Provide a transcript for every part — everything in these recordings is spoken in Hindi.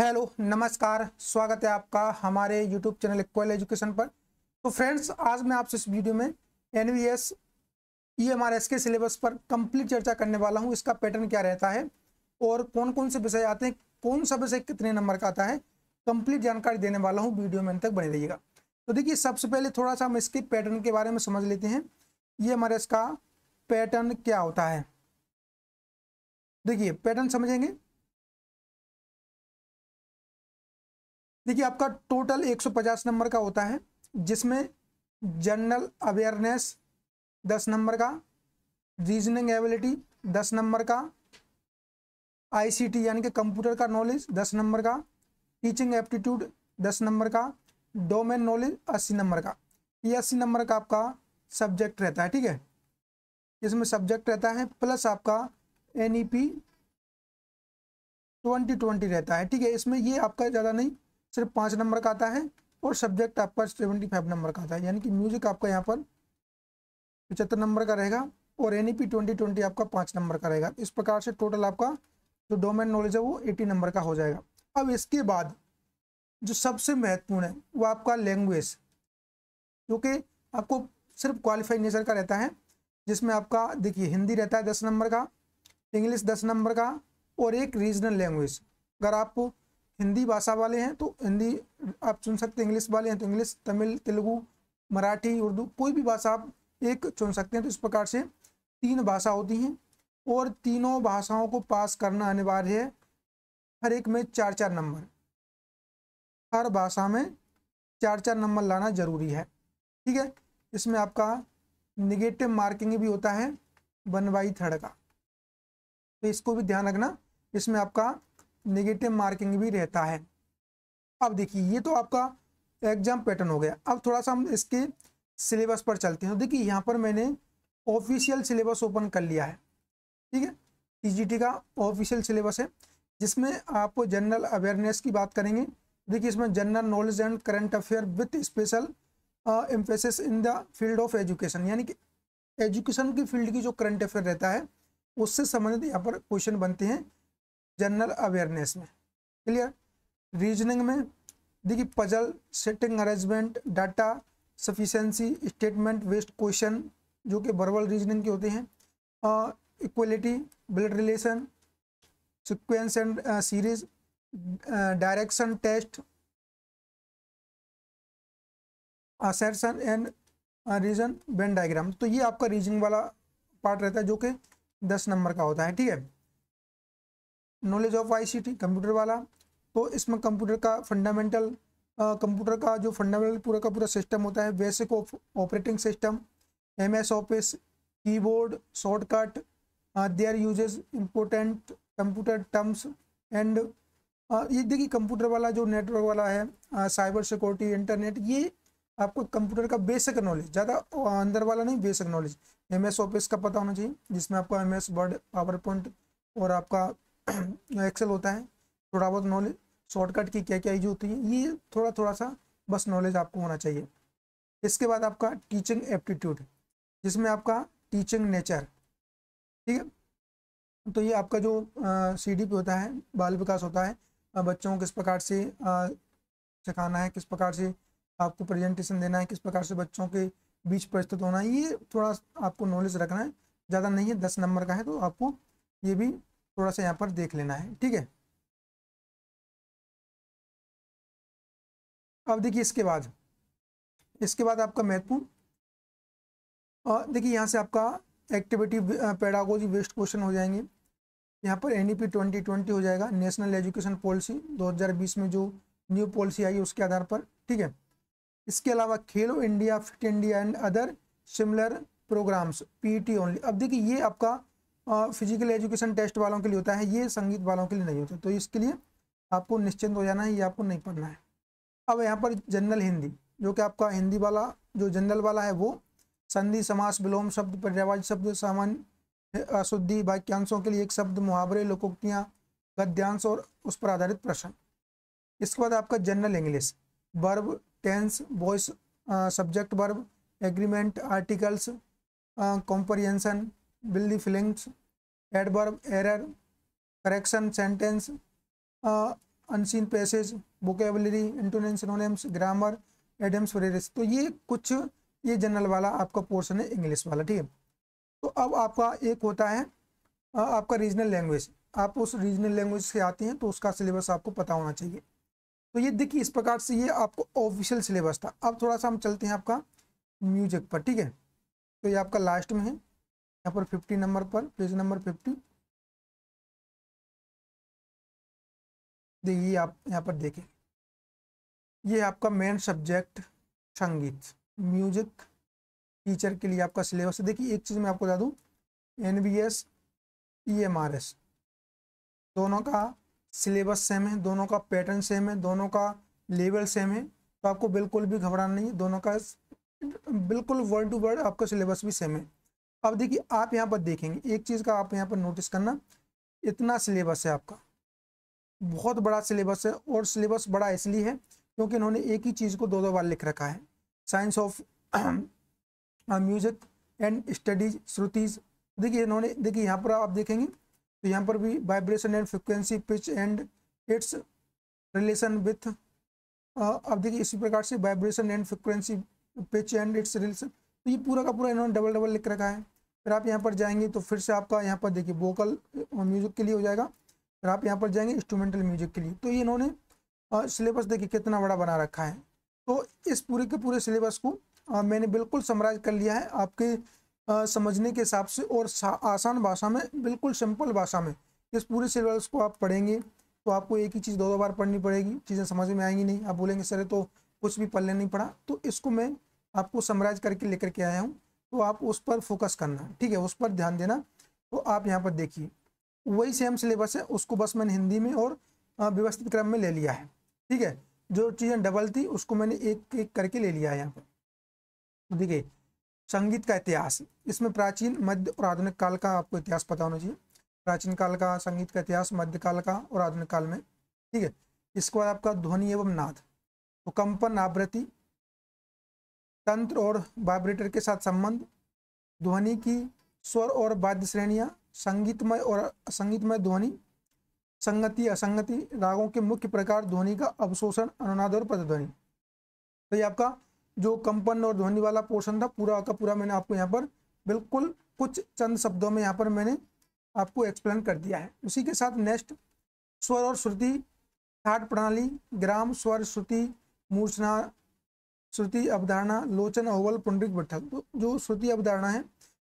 हेलो नमस्कार, स्वागत है आपका हमारे यूट्यूब चैनल इक्वल एजुकेशन पर। तो फ्रेंड्स, आज मैं आपसे इस वीडियो में एनवीएस ईएमआरएस के सिलेबस पर कंप्लीट चर्चा करने वाला हूं। इसका पैटर्न क्या रहता है और कौन कौन से विषय आते हैं, कौन सा विषय कितने नंबर का आता है, कंप्लीट जानकारी देने वाला हूँ। वीडियो में अंत तक बने रहिएगा। तो देखिए, सबसे पहले थोड़ा सा हम इसके पैटर्न के बारे में समझ लेते हैं। ईएमआरएस का पैटर्न क्या होता है, देखिए पैटर्न समझेंगे। देखिए, आपका टोटल 150 नंबर का होता है, जिसमें जनरल अवेयरनेस 10 नंबर का, रीजनिंग एबिलिटी 10 नंबर का, आईसीटी यानी कि कंप्यूटर का नॉलेज 10 नंबर का, टीचिंग एप्टीट्यूड 10 नंबर का, डोमेन नॉलेज 80 नंबर का। ये 80 नंबर का आपका सब्जेक्ट रहता है, ठीक है। इसमें सब्जेक्ट रहता है प्लस आपका एनईपी 2020 रहता है, ठीक है। इसमें ये आपका ज़्यादा नहीं, सिर्फ 5 नंबर का आता है और सब्जेक्ट आपका 75 नंबर का आता है, यानी कि म्यूजिक आपका यहाँ पर 75 नंबर का रहेगा और एनईपी 2020 आपका 5 नंबर का रहेगा। इस प्रकार से टोटल आपका जो डोमेन नॉलेज है वो 80 नंबर का हो जाएगा। अब इसके बाद जो सबसे महत्वपूर्ण है वो आपका लैंग्वेज, जो कि आपको सिर्फ क्वालिफाइड नेचर का रहता है, जिसमें आपका देखिए हिंदी रहता है 10 नंबर का, इंग्लिश 10 नंबर का और एक रीजनल लैंग्वेज। अगर आप हिंदी भाषा वाले हैं तो हिंदी आप चुन सकते हैं, इंग्लिश वाले हैं तो इंग्लिश, तमिल, तेलुगु, मराठी, उर्दू, कोई भी भाषा आप एक चुन सकते हैं। तो इस प्रकार से 3 भाषा होती हैं और तीनों भाषाओं को पास करना अनिवार्य है। हर एक में 4-4 नंबर, हर भाषा में 4-4 नंबर लाना जरूरी है, ठीक है। इसमें आपका निगेटिव मार्किंग भी होता है 1/3 का, तो इसको भी ध्यान रखना। इसमें आपका नेगेटिव मार्किंग भी रहता है। अब देखिए, ये तो आपका एग्जाम पैटर्न हो गया। अब थोड़ा सा हम इसके सिलेबस पर चलते हैं। तो देखिए, यहाँ पर मैंने ऑफिशियल सिलेबस ओपन कर लिया है, ठीक है। टीजीटी का ऑफिशियल सिलेबस है, जिसमें आप जनरल अवेयरनेस की बात करेंगे। देखिए, इसमें general knowledge and current affair with special emphasis in the field of education, यानी कि एजुकेशन की फील्ड की जो करंट अफेयर रहता है उससे संबंधित यहाँ पर क्वेश्चन बनते हैं जनरल अवेयरनेस में, क्लियर। रीजनिंग में देखिए, puzzle, seating arrangement, data sufficiency, statement based question जो कि वर्बल रीजनिंग के होते हैं, equality, blood relation, sequence and series, direction test, assertion and reason Venn diagram. तो ये आपका रीजनिंग वाला पार्ट रहता है, जो कि 10 नंबर का होता है, ठीक है। नॉलेज ऑफ आईसीटी कंप्यूटर वाला, तो इसमें कंप्यूटर का फंडामेंटल, कंप्यूटर का जो फंडामेंटल पूरा का पूरा सिस्टम होता है, basic operating system, MS office, keyboard, shortcut, there uses, important computer terms and ये देखिए कंप्यूटर वाला जो नेटवर्क वाला है, साइबर सिक्योरिटी, इंटरनेट, ये आपको कंप्यूटर का बेसिक नॉलेज, ज़्यादा अंदर वाला नहीं, बेसिक नॉलेज। एमएस ऑफिस का पता होना चाहिए, जिसमें आपका एमएस वर्ड, पावर पॉइंट और आपका एक्सेल होता है। थोड़ा बहुत नॉलेज, शॉर्टकट की क्या क्या यूज होती है, ये थोड़ा थोड़ा सा बस नॉलेज आपको होना चाहिए। इसके बाद आपका टीचिंग एप्टीट्यूड, जिसमें आपका टीचिंग नेचर, ठीक है। तो ये आपका जो सीडीपी होता है, बाल विकास होता है, बच्चों को किस प्रकार से सिखाना है, किस प्रकार से आपको प्रेजेंटेशन देना है, किस प्रकार से बच्चों के बीच प्रस्तुत होना है, ये थोड़ा आपको नॉलेज रखना है। ज़्यादा नहीं है, 10 नंबर का है, तो आपको ये भी थोड़ा सा यहाँ पर देख लेना है, ठीक है। अब देखिए, इसके बाद आपका महत्वपूर्ण, देखिए यहाँ से आपका एक्टिविटी पेडागोजी बेस्ड क्वेश्चन हो जाएंगे। यहाँ पर एनईपी 2020 हो जाएगा, नेशनल एजुकेशन पॉलिसी 2020 में जो न्यू पॉलिसी आई उसके आधार पर, ठीक है। इसके अलावा Khelo India, fit India and other similar programs, PET only. अब देखिए, ये आपका फिजिकल एजुकेशन टेस्ट वालों के लिए होता है, ये संगीत वालों के लिए नहीं होता, तो इसके लिए आपको निश्चिंत हो जाना है, ये आपको नहीं पढ़ना है। अब यहाँ पर जनरल हिंदी, जो कि आपका हिंदी वाला जो जनरल वाला है, वो संधि, समास, विलोम शब्द, पर्यायवाची शब्द, सामान्य अशुद्धि, वाक्यांशों के लिए एक शब्द, मुहावरे, लोकोक्तियाँ, गद्यांश और उस पर आधारित प्रश्न। इसके बाद आपका general English, verb, tense, voice, subject verb, agreement, articles, comprehension, build the feelings, adverb, error, correction, sentence, unseen passage, vocabulary, antonyms, synonyms, grammar, idioms phrases. तो ये कुछ ये जनरल वाला आपका पोर्शन है इंग्लिश वाला, ठीक है। तो अब आपका एक होता है आपका रीजनल लैंग्वेज। आप उस रीजनल लैंग्वेज से आते हैं तो उसका सिलेबस आपको पता होना चाहिए। तो ये देखिए इस प्रकार से ये आपको ऑफिशियल सिलेबस था। अब थोड़ा सा हम चलते हैं आपका म्यूजिक पर, ठीक है। तो ये आपका लास्ट में है यहाँ पर 50 नंबर पर, पेज नंबर 50। देखिए आप यहाँ पर देखें, ये आपका मेन सब्जेक्ट संगीत म्यूजिक टीचर के लिए आपका सिलेबस है। देखिए एक चीज़ मैं आपको बता दूँ, NBS EMRS दोनों का सिलेबस सेम है, दोनों का पैटर्न सेम है, दोनों का लेवल सेम है। तो आपको बिल्कुल भी घबराना नहीं है, दोनों का बिल्कुल वर्ड टू वर्ड आपका सिलेबस भी सेम है। अब देखिए आप यहाँ पर देखेंगे एक चीज़ का आप यहाँ पर नोटिस करना, इतना सिलेबस है आपका, बहुत बड़ा सिलेबस है। और सिलेबस बड़ा इसलिए है क्योंकि इन्होंने एक ही चीज़ को दो दो बार लिख रखा है। Science of music and studies श्रुतिज। देखिए इन्होंने, देखिए यहाँ पर आप देखेंगे तो यहाँ पर भी vibration and frequency, pitch and it's relation with. अब देखिए इसी प्रकार से vibration and frequency, pitch and it's relation. तो ये पूरा का पूरा इन्होंने डबल डबल लिख रखा है। फिर आप यहाँ पर जाएंगे तो फिर से आपका यहाँ पर देखिए वोकल म्यूजिक के लिए हो जाएगा, फिर आप यहाँ पर जाएंगे इंस्ट्रूमेंटल म्यूजिक के लिए। तो ये इन्होंने सिलेबस देखिए कितना बड़ा बना रखा है। तो इस पूरे के पूरे सिलेबस को मैंने बिल्कुल समराइज कर लिया है आपके समझने के हिसाब से, और आसान भाषा में, बिल्कुल सिंपल भाषा में इस पूरे सिलेबस को आप पढ़ेंगे तो आपको एक ही चीज़ दो दो बार पढ़नी पड़ेगी, चीज़ें समझ में आएंगी नहीं। आप बोलेंगे सर तो कुछ भी पढ़ने नहीं पड़ा। तो इसको मैं आपको समराइज करके लेकर के आया हूँ, तो आप उस पर फोकस करना, ठीक है, उस पर ध्यान देना। तो आप यहाँ पर देखिए वही सेम सिलेबस है, उसको बस मैंने हिंदी में और व्यवस्थित क्रम में ले लिया है, ठीक है। जो चीज़ें डबल थी उसको मैंने एक एक करके ले लिया है यहाँ पर। तो देखिए संगीत का इतिहास, इसमें प्राचीन, मध्य और आधुनिक काल का आपको इतिहास पता होना चाहिए। प्राचीन काल का संगीत का इतिहास, मध्यकाल का और आधुनिक काल में, ठीक है। इसके बाद आपका ध्वनि एवं नाद, तो कंपन, आवृत्ति, तंत्र और वाइब्रेटर के साथ संबंध, ध्वनि की स्वर और वाद्य श्रेणियाँ, संगीतमय और असंगीतमय ध्वनि, संगति असंगति, रागों के मुख्य प्रकार, ध्वनि का अवशोषण, अनुनाद और प्रतिध्वनि। तो ये आपका जो कंपन और ध्वनि वाला पोर्शन था पूरा का पूरा मैंने आपको यहाँ पर बिल्कुल कुछ चंद शब्दों में यहाँ पर मैंने आपको एक्सप्लेन कर दिया है। उसी के साथ नेक्स्ट स्वर और श्रुति, ठाट प्रणाली, ग्राम, स्वर, श्रुति, मूर्छना, श्रुति अवधारणा, लोचन, ओवल, पुंडरिक, विट्ठल। तो जो श्रुति अवधारणा है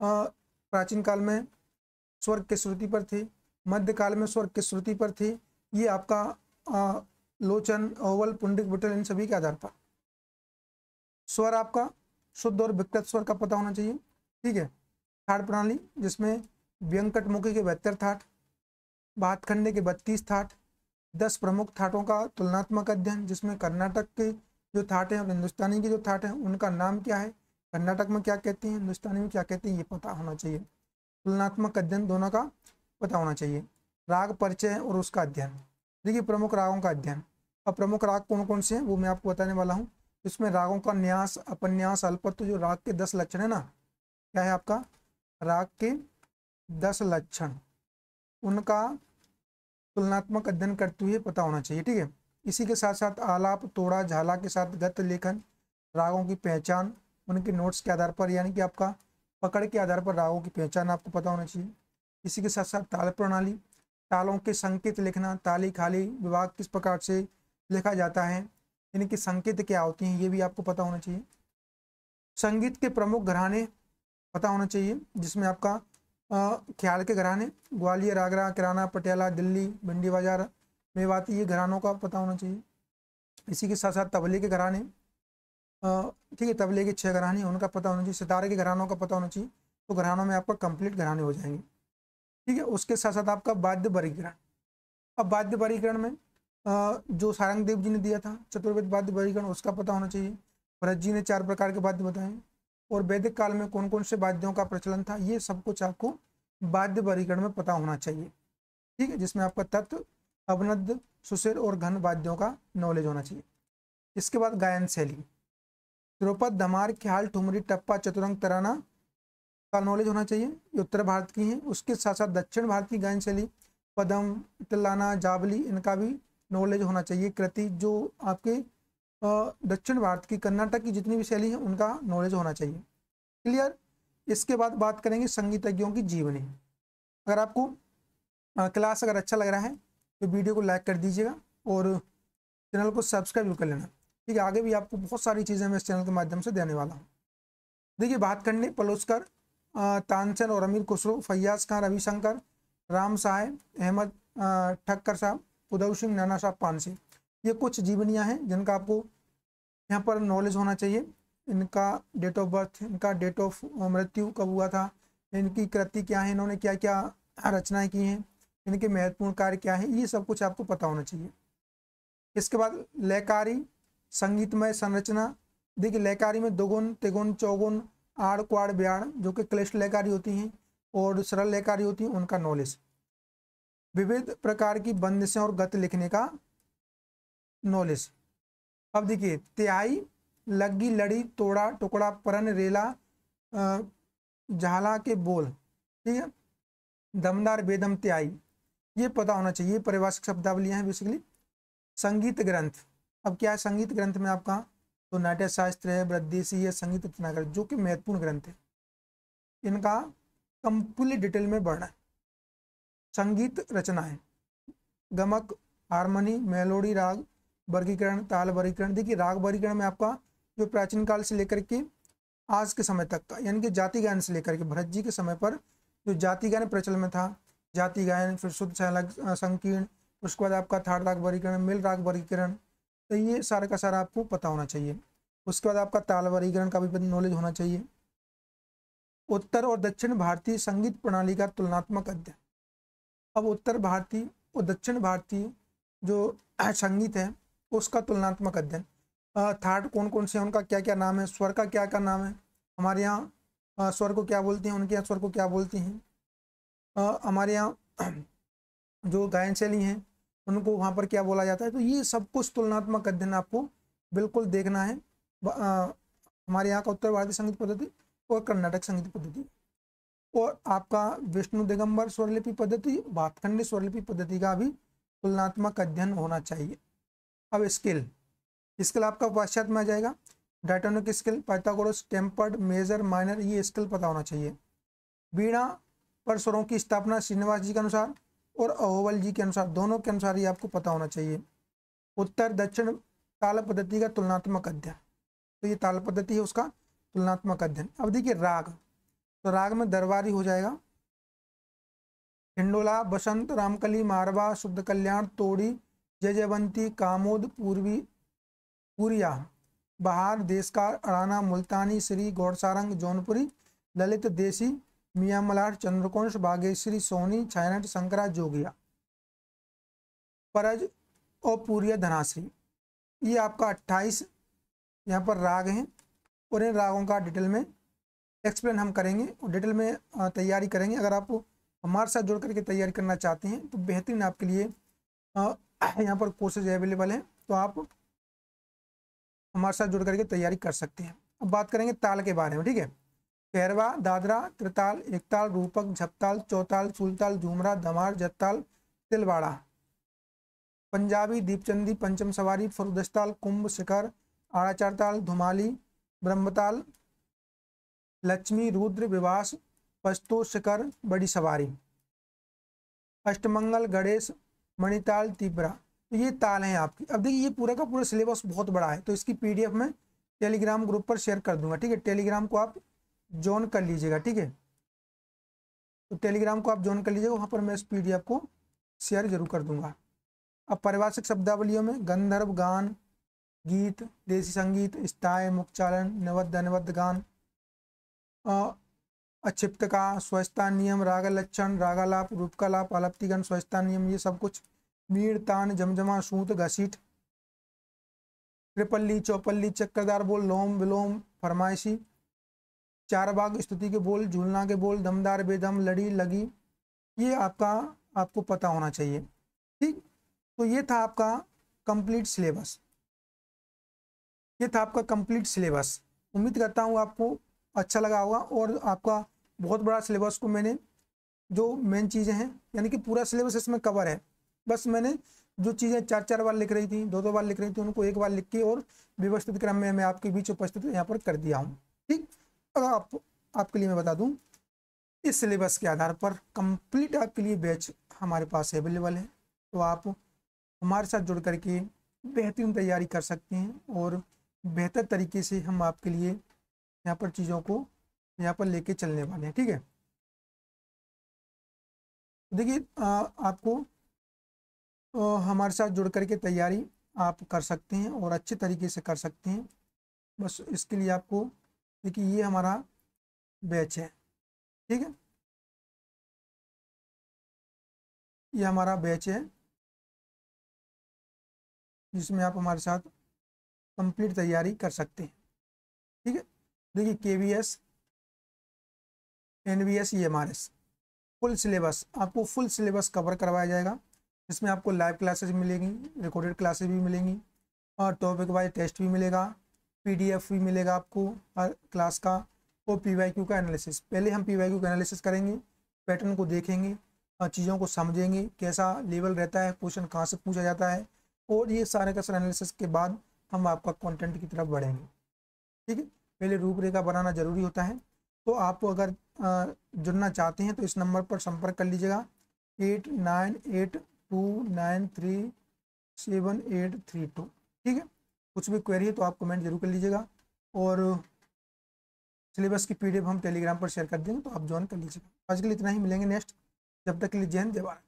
प्राचीन काल में स्वर के श्रुति पर थी, मध्यकाल में स्वर के श्रुति पर थी, ये आपका लोचन, ओवल, पुंडरिक, विट्ठल इन सभी के आधार पर। स्वर आपका शुद्ध और विकृत स्वर का पता होना चाहिए, ठीक है। ठाट प्रणाली जिसमें व्यंकट मुखी के 72 ठाट, भातखंडे के 32 ठाट, 10 प्रमुख ठाटों का तुलनात्मक अध्ययन जिसमें कर्नाटक के जो ठाट हैं और हिंदुस्तानी के जो ठाट हैं उनका नाम क्या है, कर्नाटक में क्या कहते हैं, हिंदुस्तानी में क्या कहते हैं, ये पता होना चाहिए। तुलनात्मक अध्ययन दोनों का पता होना चाहिए। राग परिचय और उसका अध्ययन, देखिए प्रमुख रागों का अध्ययन। अब प्रमुख राग कौन कौन से हैं वो मैं आपको बताने वाला हूँ। इसमें रागों का न्यास, अपन्यास, अल्पत्व, जो राग के 10 लक्षण है ना, क्या है आपका, राग के 10 लक्षण, उनका तुलनात्मक अध्ययन करते हुए पता होना चाहिए, ठीक है। इसी के साथ साथ आलाप, तोड़ा, झाला के साथ गत लेखन, रागों की पहचान उनके नोट्स के आधार पर, यानी कि आपका पकड़ के आधार पर रागों की पहचान आपको पता होना चाहिए। इसी के साथ साथ ताल प्रणाली, तालों के संकेत लिखना, ताली खाली विभाग किस प्रकार से लिखा जाता है, इनके संकेत क्या होती हैं, ये भी आपको पता होना चाहिए। संगीत के प्रमुख घराने पता होना चाहिए, जिसमें आपका ख्याल के घराने, ग्वालियर, आगरा, किराना, पटियाला, दिल्ली, भिंडी बाजार, मेवाती, ये घरानों का पता होना चाहिए। इसी के साथ साथ तबले के घराने, ठीक है, तबले के 6 घराने उनका पता होना चाहिए। सितारे के घरानों का पता होना चाहिए। तो घरानों में आपका कंप्लीट घराने हो जाएंगे, ठीक है। उसके साथ साथ आपका वाद्य वर्गीकरण, अब वाद्य वर्गीकरण में जो सारंग देव जी ने दिया था चतुर्वेद वाद्य वर्गीकरण, उसका पता होना चाहिए। भरत जी ने 4 प्रकार के वाद्य बताए, और वैदिक काल में कौन कौन से वाद्यों का प्रचलन था, ये सब कुछ आपको वाद्य वर्गीकरण में पता होना चाहिए, ठीक है। जिसमें आपका तत्व, अवनद्य, सुशिर और घन वाद्यों का नॉलेज होना चाहिए। इसके बाद गायन शैली, ध्रुपद, धमार, ख्याल, ठुमरी, टप्पा, चतुरंग, तराना का नॉलेज होना चाहिए, ये उत्तर भारत की हैं। उसके साथ साथ दक्षिण भारत की गायन शैली, पदम, तिल्लाना, जावली, इनका भी नॉलेज होना चाहिए। कृति जो आपके दक्षिण भारत की कर्नाटक की जितनी भी शैली है उनका नॉलेज होना चाहिए। क्लियर। इसके बाद बात करेंगे संगीतज्ञों की जीवनी। अगर आपको क्लास अगर अच्छा लग रहा है तो वीडियो को लाइक कर दीजिएगा और चैनल को सब्सक्राइब भी कर लेना। ठीक है, आगे भी आपको बहुत सारी चीज़ें मैं इस चैनल के माध्यम से देने वाला हूँ। देखिए, बात करने पलुस्कर, तानसेन और अमीर खुसरो, फैयाज खान, रविशंकर, राम साहब, अहमद ठक्कर साहब, उदय सिंह, नाना साहब पानसे, ये कुछ जीवनियाँ हैं जिनका आपको यहाँ पर नॉलेज होना चाहिए। इनका डेट ऑफ बर्थ, इनका डेट ऑफ मृत्यु कब हुआ था, इनकी कृति क्या है, इन्होंने क्या क्या रचनाएं की हैं, इनके महत्वपूर्ण कार्य क्या है, ये सब कुछ आपको पता होना चाहिए। इसके बाद लयकारी संगीतमय संरचना। देखिए, लयकारी में दोगुन, तिगुन, चौगुन, आड़, क्वाड़, ब्याड़ जो कि क्लिष्ट लयकारी होती हैं और सरल लयकारी होती हैं, उनका नॉलेज। विविध प्रकार की बंदिशें और गति लिखने का नॉलेज। अब देखिए, तिहाई, लग्गी, लड़ी, तोड़ा, टुकड़ा, परन, रेला, झाला के बोल, ठीक है, दमदार, बेदम, तिहाई, ये पता होना चाहिए। परिभाषिक शब्दावलियां हैं बेसिकली। संगीत ग्रंथ। अब क्या है संगीत ग्रंथ में आपका, तो नाट्य शास्त्र है, बृहदेशी है, संगीत रचना ग्रंथ, जो कि महत्वपूर्ण ग्रंथ है, इनका कंप्लीट डिटेल में वर्णन। संगीत रचना है, गमक, हारमोनी, मेलोडी, राग वर्गीकरण, ताल वर्गीकरण। देखिए, राग वर्गीकरण में आपका जो प्राचीन काल से लेकर के आज के समय तक का, यानी कि जाति गायन से लेकर के भरत जी के समय पर जो जाति गायन प्रचलन में था, जाति गायन, फिर शुद्ध संकीर्ण, उसके बाद आपका थाड़ राग वर्गीकरण, मिल राग वर्गीकरण, तो ये सारा का सारा आपको पता होना चाहिए। उसके बाद आपका ताल वर्गीकरण का भी नॉलेज होना चाहिए। उत्तर और दक्षिण भारतीय संगीत प्रणाली का तुलनात्मक अध्ययन। अब उत्तर भारतीय और दक्षिण भारतीय जो संगीत है उसका तुलनात्मक अध्ययन। थाट कौन कौन से हैं, उनका क्या क्या नाम है, स्वर का क्या क्या नाम है, हमारे यहाँ स्वर को क्या बोलते हैं, उनके यहाँ स्वर को क्या बोलते हैं, हमारे यहाँ जो गायन शैली हैं उनको वहाँ पर क्या बोला जाता है। तो ये सब कुछ तुलनात्मक अध्ययन आपको बिल्कुल देखना है। हमारे यहाँ का उत्तर भारतीय संगीत पद्धति और कर्नाटक संगीत पद्धति, और आपका विष्णु दिगंबर स्वरलिपि पद्धति, भातखंडी स्वरलिपि पद्धति का भी तुलनात्मक अध्ययन होना चाहिए। अब स्केल, स्केल आपका पाश्चात्य में आ जाएगा। Diatonic scale, Pythagoras, tempered, major, minor, ये स्केल पता होना चाहिए। वीणा पर स्वरों की स्थापना श्रीनिवास जी के अनुसार और अहोबल जी के अनुसार, दोनों के अनुसार ये आपको पता होना चाहिए। उत्तर दक्षिण ताल पद्धति का तुलनात्मक अध्ययन, तो ये ताल पद्धति है उसका तुलनात्मक अध्ययन। अब देखिए राग, तो राग में दरबारी हो जाएगा, हिंडोला, बसंत, रामकली, मारवा, शुद्ध कल्याण, तोड़ी, जय जयवंती, कामोद, पूर्वी, पुरिया, बहार, देशकार, अड़ाना, मुल्तानी, श्री, गौड़सारंग, जौनपुरी, ललित, देसी, मियाँ मलार, चंद्रकोंश, बागेश्वरी, सोनी, छायनट, शंकरा, जोगिया, परज और पूरिया, धनाश्री, ये आपका 28 यहाँ पर राग हैं और इन रागों का डिटेल में एक्सप्लेन हम करेंगे और डिटेल में तैयारी करेंगे। अगर आप हमारे साथ जुड़ करके तैयारी करना चाहते हैं तो बेहतरीन आपके लिए यहाँ पर कोर्सेज अवेलेबल हैं, तो आप हमारे साथ जुड़ करके तैयारी कर सकते हैं। अब बात करेंगे ताल के बारे में, ठीक है। पैरवा, दादरा, त्रिताल, एकताल, रूपक, झपताल, चौताल, चूलताल, झूमरा, धमार, जत्ताल, तिलवाड़ा, पंजाबी, दीपचंदी, पंचम सवारी, फरुदस्ताल, कुंभ, शिखर, आड़ाचार ताल, धुमाली, ब्रह्मताल, लक्ष्मी, रुद्र, विवास, पश्तो, शिखर, बड़ी सवारी, अष्टमंगल, गणेश, मणिताल, तीव्रा, तो ये ताल हैं आपकी। अब देखिए, ये पूरा का पूरा सिलेबस बहुत बड़ा है, तो इसकी पीडीएफ में टेलीग्राम ग्रुप पर शेयर कर दूंगा, ठीक है। टेलीग्राम को आप ज्वाइन कर लीजिएगा, ठीक है। तो टेलीग्राम को आप ज्वाइन कर लीजिएगा, वहाँ पर मैं इस पीडीएफ को शेयर जरूर कर दूंगा। अब परिभाषिक शब्दावलियों में गंधर्व गान, गीत, देसी संगीत, स्थाय, मुक्चालन, नवद्य अनवद्य गान, अक्षिप्तका, स्वच्छता नियम, राग लक्षण, रागालाप, रूपकालाप, आलप्तिगण, स्वच्छता नियम, ये सब कुछ, मीड़, तान, जमजमा, सूत, घसीट, त्रिपल्ली, चौपल्ली, चक्रदार बोल, लोम, विलोम, फरमाइशी, चार बाग, स्तुति के बोल, झूलना के बोल, दमदार, बेदम, लड़ी, लगी, ये आपको पता होना चाहिए, ठीक। तो ये था आपका कंप्लीट सिलेबस, ये था आपका कंप्लीट सिलेबस। उम्मीद करता हूँ आपको अच्छा लगा होगा और आपका बहुत बड़ा सिलेबस को मैंने जो मेन चीज़ें हैं यानी कि पूरा सिलेबस इसमें कवर है, बस मैंने जो चीज़ें 4-4 बार लिख रही थी, 2-2 बार लिख रही थी, उनको एक बार लिख के और व्यवस्थित क्रम में मैं आपके बीच उपस्थित यहाँ पर कर दिया हूँ। ठीक, अब आपके लिए मैं बता दूँ, इस सिलेबस के आधार पर कंप्लीट आपके लिए बैच हमारे पास अवेलेबल है। तो आप हमारे साथ जुड़ करके बेहतरीन तैयारी कर सकते हैं और बेहतर तरीके से हम आपके लिए यहाँ पर चीज़ों को यहाँ पर लेके चलने वाले हैं। ठीक है, देखिए आपको हमारे साथ जुड़ करके तैयारी आप कर सकते हैं और अच्छे तरीके से कर सकते हैं। बस इसके लिए आपको देखिए ये हमारा बैच है। ठीक है, ये हमारा बैच है जिसमें आप हमारे साथ कंप्लीट तैयारी कर सकते हैं। ठीक है, देखिए KVS, NVS, EMRS full syllabus, आपको फुल सिलेबस कवर करवाया जाएगा। इसमें आपको लाइव क्लासेस मिलेंगी, रिकॉर्डेड क्लासेस भी मिलेंगी और टॉपिक वाइज टेस्ट भी मिलेगा, PDF भी मिलेगा आपको हर क्लास का, और PYQ का एनालिसिस। पहले हम PYQ का एनालिसिस करेंगे, पैटर्न को देखेंगे और चीज़ों को समझेंगे, कैसा लेवल रहता है, क्वेश्चन कहाँ से पूछा जाता है, और ये सारे का सारा एनालिसिस के बाद हम आपका कंटेंट की तरफ बढ़ेंगे। ठीक है, पहले रूपरेखा बनाना जरूरी होता है। तो आप अगर जुड़ना चाहते हैं तो इस नंबर पर संपर्क कर लीजिएगा 8982937832। ठीक है, कुछ भी क्वेरी है तो आप कमेंट जरूर कर लीजिएगा, और सिलेबस की PDF हम टेलीग्राम पर शेयर कर देंगे, तो आप ज्वाइन कर लीजिएगा। आज के लिए इतना ही, मिलेंगे नेक्स्ट, जब तक के लिए जय हिंद, जय भारत।